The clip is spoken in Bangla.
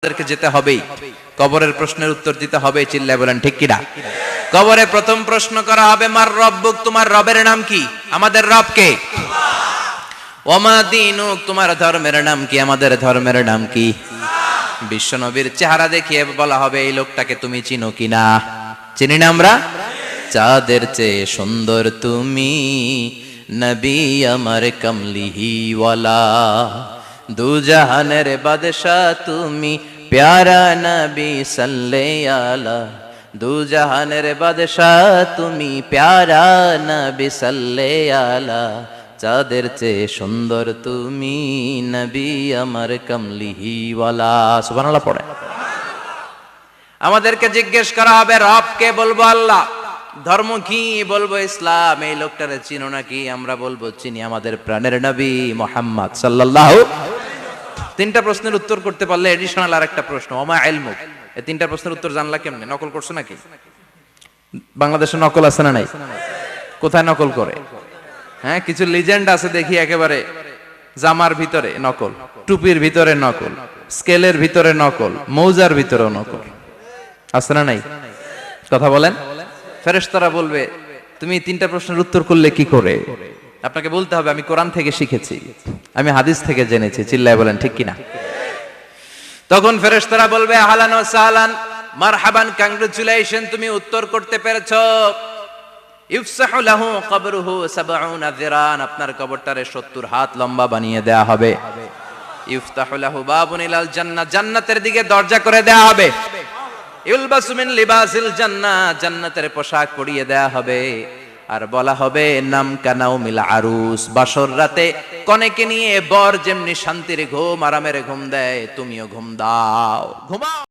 আমাদেরকে যেতে হবেই, কবরের প্রশ্নের উত্তর দিতে হবে। চিল্লায় বলেন ঠিক কিনা? কবরে প্রথম প্রশ্ন করা হবে, মার রব্বুক, তোমার রবের নাম কি? আমাদের রব কে? ওমা দীনুক, তোমার ধর্মের নাম কি? আমাদের ধর্মের নাম কি? বিশ্বনবীর চেহারা দেখিয়ে বলা হবে, এই লোকটাকে তুমি চিনো কিনা? চিনি না আমরা? চাঁদের চেয়ে সুন্দর তুমি, নবী আমার কমলিহি ওয়ালা, দু জাহানের বাদশা তুমি, প্যারা নবী সাল্লাল্লাহু আলা, দু জাহানের বাদশা তুমি, প্যারা নবী সাল্লাল্লাহু আলা, চাঁদের চেয়ে সুন্দর তুমি, নবী আমার কমলিহি ওয়ালা। সুবহানাল্লাহ পড়ে। আমাদেরকে জিজ্ঞেস করা হবে, রব কে? বলবো আল্লাহ। ধর্ম কি? বলবো ইসলাম। এই লোকটারে চিনো নাকি? আমরা বলবো চিনি, আমাদের প্রাণের নবী মুহাম্মদ সাল্লাল্লাহু। তিনটা প্রশ্নের উত্তর করতে পারলে এডিশনাল আর একটা প্রশ্ন, ওমা ইলমুক। এই তিনটা প্রশ্নের উত্তর জানলা কেমনে? নকল করছো নাকি? বাংলাদেশে নকল আছে না নাই? কোথায় নকল করে? হ্যাঁ, কিছু লিজেন্ড আছে দেখি, একেবারে জামার ভিতরে নকল, টুপির ভিতরে নকল, স্কেলের ভিতরে নকল, মৌজার ভিতরেও নকল। আছে না নাই? কথা বলেন। ফেরেশতারা বলবে, তুমি তিনটা প্রশ্নের উত্তর করলে কি করে? আপনাকে বলতে হবে, আমি কোরআন থেকে শিখেছি, আমি হাদিস থেকে জেনেছি। চিল্লায় বলেন ঠিক কিনা? তখন ফেরেশতারা বলবে, আহলান ওয়া সাহলান, মারহাবান, কংগ্রাচুলেশন, তুমি উত্তর করতে পেরেছো। ইফসাহু লাহু কবরুহু ৭০ যিরান, আপনার কবরটারে ৭০ হাত লম্বা বানিয়ে দেয়া হবে। ইফতাহু লাহু বাবুন ইলাল জান্নাহ, জান্নাতের দিকে দরজা করে দেয়া হবে। ইলবাসু মিন লিবাসিল জান্নাহ, জান্নাতের পোশাক পরিয়ে দেয়া হবে। আর বলা হবে, নাম কানাউমিল আরুস, বাসর রাতে কনেকে নিয়ে বর যেমনি শান্তির ঘুম, আরামের ঘুম দেয়, তুমিও ঘুম দাও, ঘুমাও।